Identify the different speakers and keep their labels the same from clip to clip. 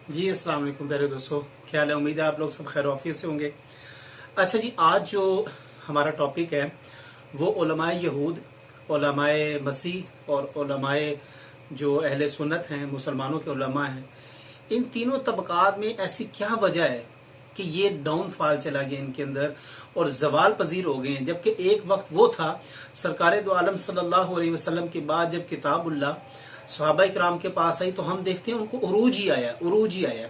Speaker 1: जी अस्सलाम वालेकुम प्यारे दोस्तों, ख्याल है, उम्मीद है आप लोग सब खैर आफियत से होंगे। अच्छा जी, आज जो हमारा टॉपिक है वो उलमाए यहूद, उलमाए मसीह और उलमाए जो अहले सुन्नत हैं, मुसलमानों के उलमा हैं, इन तीनों तबकात में ऐसी क्या वजह है कि ये डाउनफॉल चला गया इनके अंदर और जवाल पजीर हो गए हैं। जबकि एक वक्त वो था सरकार दो आलम सल्लल्लाहु अलैहि वसल्लम के बाद जब किताबुल्लाह सहाबा किराम के पास आई तो हम देखते हैं उनको उरूज ही आया।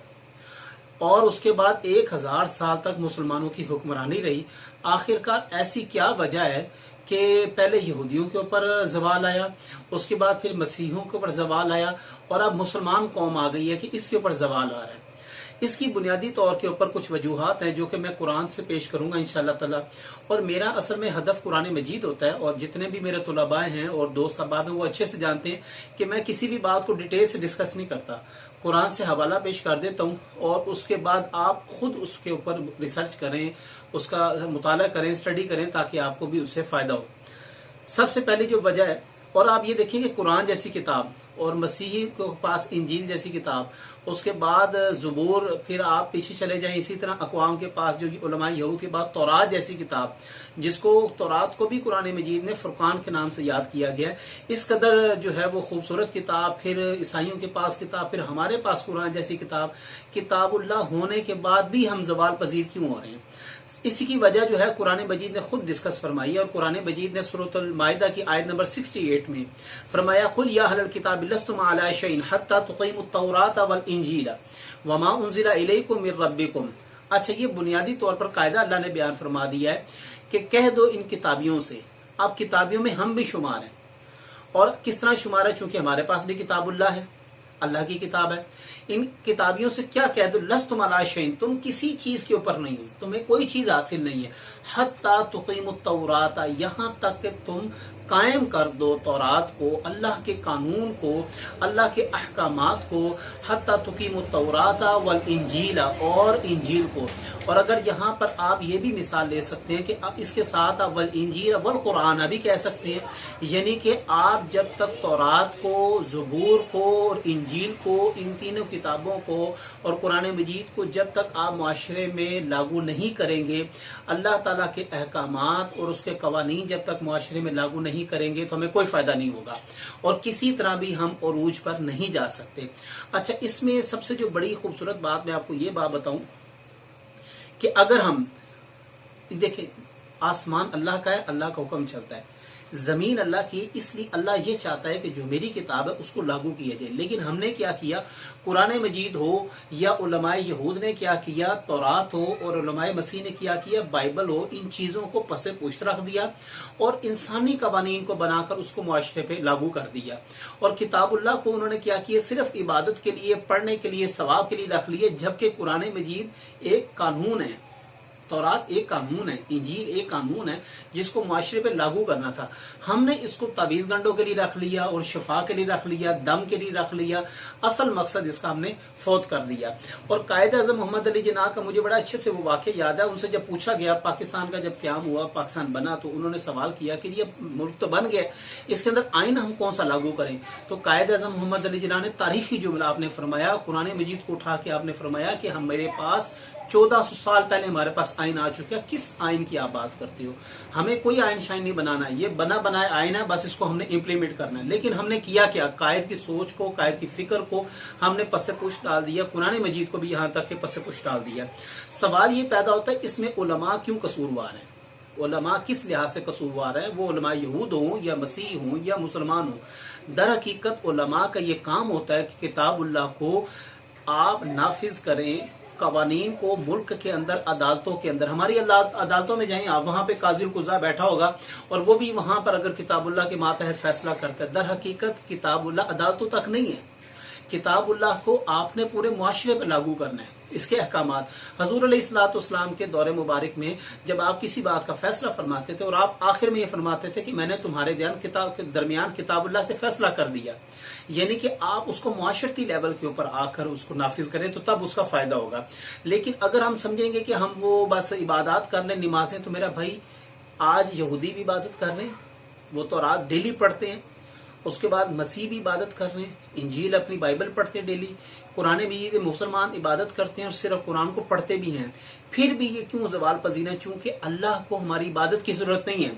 Speaker 1: और उसके बाद 1000 साल तक मुसलमानों की हुक्मरानी रही। आखिरकार ऐसी क्या वजह है कि पहले यहूदियों के ऊपर जवाल आया, उसके बाद फिर मसीहियों के ऊपर जवाल आया और अब मुसलमान कौम आ गई है कि इसके ऊपर जवाल आ रहा है। इसकी बुनियादी तौर के ऊपर कुछ वजूहात हैं जो कि मैं कुरान से पेश करूंगा इंशाअल्लाह ताला। और मेरा असल में हदफ कुरान मजीद होता है और जितने भी मेरे तुलबाए हैं और दोस्त अहबाब हैं वो अच्छे से जानते हैं कि मैं किसी भी बात को डिटेल से डिस्कस नहीं करता। कुरान से हवाला पेश कर देता हूँ और उसके बाद आप खुद उसके ऊपर रिसर्च करें, उसका मुताला करें, स्टडी करें ताकि आपको भी उससे फायदा हो। सबसे पहली जो वजह है, और आप ये देखेंगे कुरान जैसी किताब और मसीही के पास इंजील जैसी किताब, उसके बाद ज़बूर, फिर आप पीछे चले जाएं इसी तरह अक़वाम के पास जो उलमा यहूद के बाद तौरात जैसी किताब, जिसको तौरात को भी कुरान मजीद में फुरकान के नाम से याद किया गया है। इस कदर जो है वो खूबसूरत किताब, फिर ईसाइयों के पास किताब, फिर हमारे पास कुरान जैसी किताब, किताबुल्लाह होने के बाद भी हम जवाल पजीर क्यों हो रहे हैं? इसी की वजह जो है कुरान मजीद ने खुद डिस्कस फरमाई है। और कुरान मजीद ने सूरतुल माइदा की आयत नंबर 68 में फरमाया, कुल या अहलल किताब लस्तुम अला शैइन हत्ता तुक़ीमुत तौरात वल इंजील वमा उन्ज़िला इलैकुम मिर रब्बिकुम। अच्छा, ये बुनियादी तौर पर कायदा अल्लाह ने बयान फरमा दिया है कि कह दो इन किताबियों से, अब किताबियों में हम भी शुमार हैं। और किस तरह शुमार है? चूंकि हमारे पास भी किताबुल्लाह है, अल्लाह की किताब है। इन किताबियों से क्या कह दो, लस्तुम अला शैइन, तुम किसी चीज के ऊपर नहीं हो, तुम्हें कोई चीज हासिल नहीं है। हत्ता तुक़ीमुत तौरात, यहां तक कि तुम कायम कर दो तौरात को, अल्लाह के कानून को, अल्लाह के अहकामात को। हत्ता तुक़ीमुत तौरात वल इंजील, और इंजील को। और अगर यहाँ पर आप ये भी मिसाल ले सकते हैं कि आप इसके साथ आप वल इंजील वल कुरान भी कह सकते हैं, यानी कि आप जब तक तौरात को, ज़बूर को और इंजील को, इन तीनों किताबों को और कुरान मजीद को जब तक आप माशरे में लागू नहीं करेंगे, अल्लाह ताला के अहकामात और उसके कवानीन जब तक माशरे में लागू नहीं करेंगे तो हमें कोई फायदा नहीं होगा और किसी तरह भी हम उरूज पर नहीं जा सकते। अच्छा, इसमें सबसे जो बड़ी खूबसूरत बात मैं आपको ये बात बताऊं कि अगर हम देखें, आसमान अल्लाह का है, अल्लाह का हुक्म चलता है, जमीन अल्लाह की, इसलिए अल्लाह ये चाहता है कि जो मेरी किताब है उसको लागू किया जाए। लेकिन हमने क्या किया, कुरान मजीद हो या उलमाए यहूद ने क्या किया, तौरात हो और उलमाए मसीह ने क्या किया, बाइबल हो, इन चीजों को पसे पुश्त रख दिया और इंसानी कवानीन को बनाकर उसको मुआशरे पे लागू कर दिया। और किताबुल्लाह को उन्होंने क्या किया, सिर्फ इबादत के लिए, पढ़ने के लिए, सवाब के लिए रख लिए, जबकि कुरान मजीद एक कानून है, तौरात एक कानून है, इंजील एक कानून है जिसको मुआशरे पे लागू करना था। हमने इसको तावीज़ गंडों के लिए रख लिया और शिफा के लिए रख लिया, दम के लिए रख लिया, असल मकसद इसका हमने फौत कर दिया। और कायद आज़म मोहम्मद अली जिन्ना का मुझे बड़ा अच्छे से वो वाक़या याद है। उनसे जब पूछा गया, पाकिस्तान का जब क़याम हुआ, पाकिस्तान बना, तो उन्होंने सवाल किया कि ये मुल्क तो बन गया, इसके अंदर आइन हम कौन सा लागू करें? तो कायद आज़म मोहम्मद अली जिन्ना ने तारीखी जुमला आपने फरमाया, कुरान मजीद को उठा के आपने फरमाया कि हम, मेरे पास 1400 साल पहले हमारे पास आइन आ चुका है, किस आइन की आप बात करते हो? हमें कोई आइन शाइन नहीं बनाना है, ये बना बनाया आइन है, बस इसको हमने इम्प्लीमेंट करना है। लेकिन हमने किया क्या, कायद की सोच को, कायद की फिक्र को हमने पसे पुश डाल दिया, कुरान मजीद को भी यहाँ तक के पसे पुश डाल दिया। सवाल ये पैदा होता है, इसमें उलमा क्यों कसूरवार हैं? उलमा किस लिहाज से कसूरवार है? वो उलमा यहूद हों या मसीह हों या मुसलमान हों, दर हकीकत उलमा का ये काम होता है कि किताबुल्लाह को आप नाफिज करें, कवानीन को मुल्क के अंदर, अदालतों के अंदर, हमारी अदालतों में जाएं आप, वहां पे काजिल कुजा बैठा होगा और वो भी वहां पर अगर किताबुल्लाह के मातहत फैसला करता है, दर हकीकत किताबुल्लाह अदालतों तक नहीं है, किताबुल्लाह को आपने पूरे मुआशरे पर लागू करना है, इसके अहकामात। हजूर अलैहिस्सलाम के दौरे मुबारक में जब आप किसी बात का फैसला फरमाते थे और आप आखिर में ये फरमाते थे कि मैंने तुम्हारे दरमियान किताबुल्लाह से फैसला कर दिया, यानी कि आप उसको मुआशरती लेवल के ऊपर आकर उसको नाफिज करें तो तब उसका फायदा होगा। लेकिन अगर हम समझेंगे कि हम वो बस इबादत कर लें, नमाजें, तो मेरा भाई आज यहूदी भी इबादत कर रहे हैं, वो तो रात डेली पढ़ते हैं, उसके बाद मसीह भी इबादत कर रहे हैं, इंजील अपनी बाइबल पढ़ते हैं डेली, कुरान मजीद मुसलमान इबादत करते हैं और सिर्फ कुरान को पढ़ते भी हैं, फिर भी ये क्यों ज़वाल पजीर है? चूंकि अल्लाह को हमारी इबादत की जरूरत नहीं है।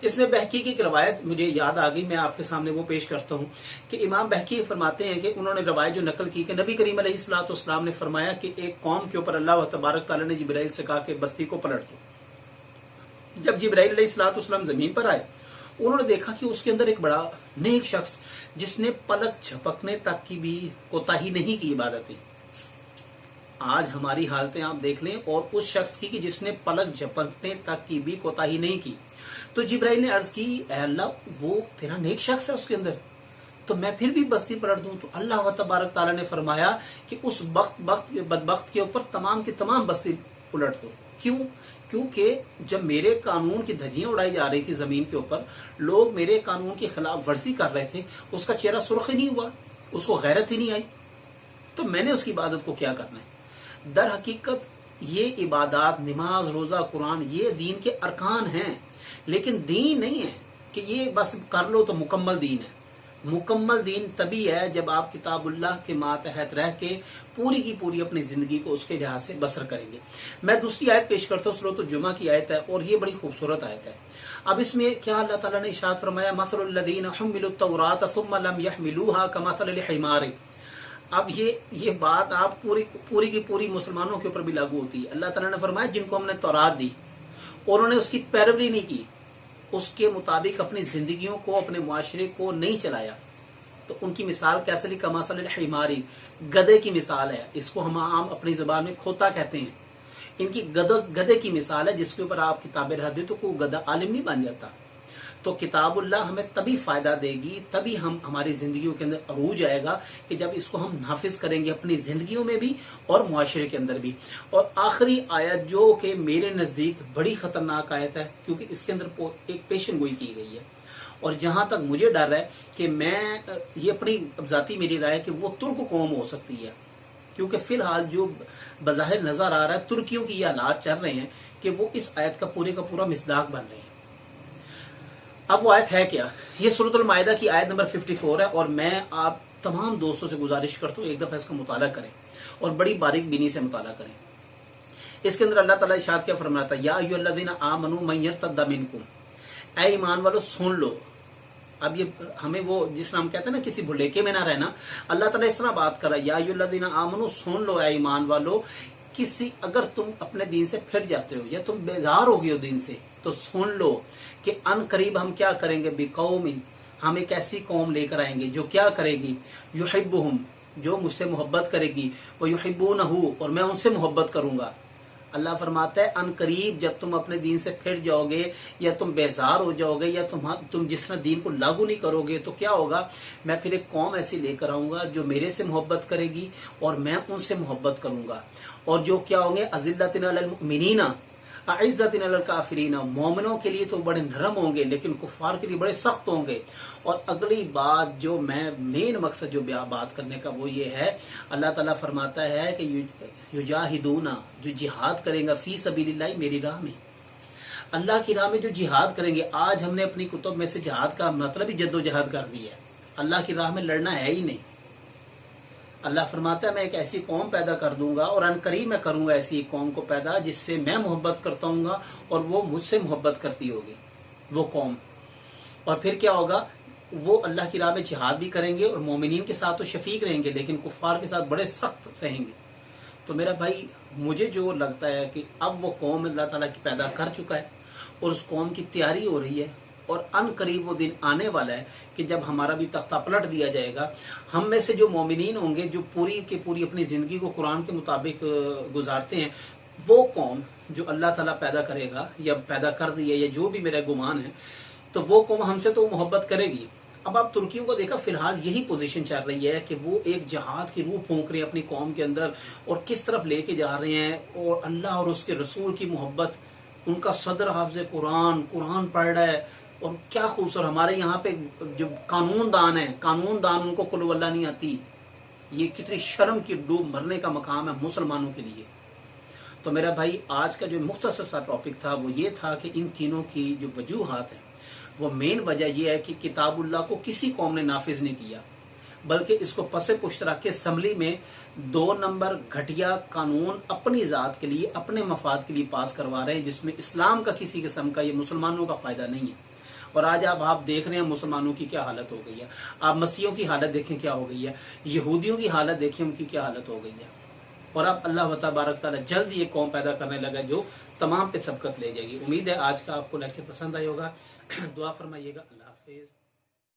Speaker 1: इसमें बहकी की एक रवायत मुझे याद आ गई, मैं आपके सामने वो पेश करता हूँ कि इमाम बहकी फरमाते हैं कि उन्होंने रवायत जो नकल की कि नबी करीम अलैहिस्सलाम ने फरमाया कि एक कौम के ऊपर अल्लाह तबारक तआला ने जिब्राइल से कहा कि बस्ती को पलट दो। जब जिब्राइल अलैहिस्सलाम जमीन पर आए, उन्होंने देखा कि उसके अंदर एक बड़ा नेक शख्स जिसने पलक झपकने तक की भी कोताही नहीं की इबादत में। आज हमारी हालतें आप देख लें और उस शख्स की कि जिसने पलक झपकने तक की भी कोताही नहीं की। तो जिब्राइल ने अर्ज की, ऐ अल्लाह, वो तेरा नेक शख्स है उसके अंदर, तो मैं फिर भी बस्ती पलट दूं? तो अल्लाह तबारक ताला ने फरमाया कि उस बदबख्त के ऊपर तमाम की तमाम बस्ती उलट दो। क्यों? क्योंकि जब मेरे कानून की धज्जियां उड़ाई जा रही थी जमीन के ऊपर, लोग मेरे कानून की खिलाफ वर्जी कर रहे थे, उसका चेहरा सुर्ख ही नहीं हुआ, उसको गैरत ही नहीं आई, तो मैंने उसकी इबादत को क्या करना है? दर हकीकत ये इबादत, नमाज, रोजा, कुरान, ये दीन के अरकान हैं, लेकिन दीन नहीं है कि ये बस कर लो तो मुकम्मल दीन है। मुकम्मल दीन तभी है जब आप किताबुल्लाह के मातहत रह के पूरी की पूरी अपनी जिंदगी को उसके लिहाज से बसर करेंगे। मैं दूसरी आयत पेश करता हूँ, सूरह जुमा की आयत है और ये बड़ी खूबसूरत आयत है। अब इसमें क्या अल्लाह ताला ने इरशाद फरमाया, मसलुल लज़ीना हुम्मिलुत तौरात सुम्मा लम यहमिलूहा कमसलिल हिमार। अब ये बात आप पूरी की पूरी मुसलमानों के ऊपर भी लागू होती है। अल्लाह ताला ने फरमाया जिनको हमने तौरात दी और उन्होंने उसकी पैरवी नहीं की, उसके मुताबिक अपनी जिंदगियों को, अपने मुआशरे को नहीं चलाया, तो उनकी मिसाल कैसे ली? कमासल हिमारी, गधे की मिसाल है। इसको हम आम अपनी जुबान में खोता कहते हैं। इनकी गधे की मिसाल है, जिसके ऊपर आप किताबें रख दे तो कोई गधा आलिम नहीं बन जाता। तो किताबुल्लाह हमें तभी फायदा देगी, तभी हम हमारी जिंदगियों के अंदर अरूज आएगा कि जब इसको हम नाफिज करेंगे अपनी जिंदगियों में भी और मुआशरे के अंदर भी। और आखिरी आयत जो कि मेरे नजदीक बड़ी खतरनाक आयत है, क्योंकि इसके अंदर एक पेशन गोई की गई है और जहां तक मुझे डर है कि मैं ये अपनी जाती मेरी राय है कि वो तुर्क कौम हो सकती है, क्योंकि फिलहाल जो बज़ाहिर नजर आ रहा है तुर्कियों की ये हालात चल रहे हैं कि वो इस आयत का पूरा मिसदाक बन रहे हैं। अब वो आयत है क्या? ये सूरह अल-माइदा की आयत नंबर 54 है और मैं आप तमाम दोस्तों से गुजारिश करता हूँ एक दफा इसका मुताला करें और बड़ी बारीक बीनी से मुताला करें। इसके अंदर अल्लाह ताला इरशाद क्या फरमाता है, या अय्युहल्लज़ीना आमनू मन यर्तद्दा मिनकुम, ऐ ईमान वालों सुन लो। अब ये हमें वो जिस नाम कहते हैं ना, किसी भुलेखे में ना रहना, अल्लाह ताला इस तरह बात कर रहा है, या अय्युहल्लज़ीना आमनू, सुन लो ऐ ईमान वालों, किसी अगर तुम अपने दीन से फिर जाते हो या तुम बेजार हो गए हो दीन से, तो सुन लो कि अन करीब हम क्या करेंगे, बिकौमिन, हम एक ऐसी कौम लेकर आएंगे जो क्या करेगी, युहिब्बुहुम, जो मुझसे मोहब्बत करेगी, वो युहिब्बूनहु, और मैं उनसे मोहब्बत करूंगा। अल्लाह फरमाता है अन करीब जब तुम अपने दीन से फिर जाओगे या तुम बेजार हो जाओगे या तुम जिस तरह दीन को लागू नहीं करोगे, तो क्या होगा, मैं फिर एक कौम ऐसी लेकर आऊंगा जो मेरे से मोहब्बत करेगी और मैं उनसे मोहब्बत करूंगा। और जो क्या होंगे, अज़िल्लतिन अलल मुमिनीना अइज़्ज़तिन अलल काफिरीना, मोमिनों के लिए तो बड़े नरम होंगे लेकिन कुफार के लिए बड़े सख्त होंगे। और अगली बात जो मैं मेन मकसद जो बात करने का वो ये है, अल्लाह ताला फरमाता है कि युजाहिदूना, जो जिहाद करेंगे फी सबीलिल्लाह, मेरी राह में, अल्लाह की राह में जो जिहाद करेंगे। आज हमने अपनी कुतुब में से जिहाद का मतलब ही जद्दोजहद कर दी है, अल्लाह की राह में लड़ना है ही नहीं। अल्लाह फरमाता है मैं एक ऐसी कौम पैदा कर दूंगा और अनकरीब मैं करूंगा ऐसी एक कौम को पैदा जिससे मैं मोहब्बत करता हूँ और वो मुझसे मोहब्बत करती होगी वो कौम। और फिर क्या होगा, वो अल्लाह की राह में जिहाद भी करेंगे और मोमिनीन के साथ तो शफीक रहेंगे लेकिन कुफार के साथ बड़े सख्त रहेंगे। तो मेरा भाई, मुझे जो लगता है कि अब वो कौम अल्लाह ताला की पैदा कर चुका है और उस कौम की तैयारी हो रही है और अन करीब वो दिन आने वाला है कि जब हमारा भी तख्ता पलट दिया जाएगा। हम में से जो मोमिनीन होंगे, जो पूरी की पूरी अपनी ज़िंदगी को कुरान के मुताबिक गुजारते हैं, वो कौम जो अल्लाह ताला पैदा करेगा या पैदा कर दी है या जो भी मेरा गुमान है, तो वो कौम हमसे तो मोहब्बत करेगी। अब आप तुर्कियों को देखा, फिलहाल यही पोजीशन चल रही है कि वो एक जहाद की रूह फूंक रहे हैं अपनी कौम के अंदर और किस तरफ लेके जा रहे हैं। और अल्लाह और उसके रसूल की मोहब्बत, उनका सदर हाफिज कुरान पढ़ रहा है और क्या खूबसूरत। हमारे यहाँ पे जो कानूनदान है, कानूनदान उनको कुल वल्लाह नहीं आती। ये कितनी शर्म की डूब मरने का मकाम है मुसलमानों के लिए। तो मेरा भाई, आज का जो मुख्तसर सा टॉपिक था वो ये था कि इन तीनों की जो वजूहात है, वो मेन वजह यह है कि किताबुल्लाह को किसी कौम ने नाफिज नहीं किया। बल्कि इसको पसे पुश्त रख के असम्बली में 2 नंबर घटिया कानून अपनी जात के लिए, अपने मफाद के लिए पास करवा रहे हैं, जिसमें इस्लाम का किसी किस्म का, ये मुसलमानों का फायदा नहीं है। और आज आप देख रहे हैं मुसलमानों की क्या हालत हो गई है। आप मसीहों की हालत देखें क्या हो गई है, यहूदियों की हालत देखें उनकी क्या हालत हो गई है। और अब अल्लाह तबारक तआला जल्द ये कौम पैदा करने लगा जो तमाम पे सबकत ले जाएगी। उम्मीद है आज का आपको लेक्चर पसंद आया होगा। दुआ फरमाइएगा। अल्लाह हाफिज।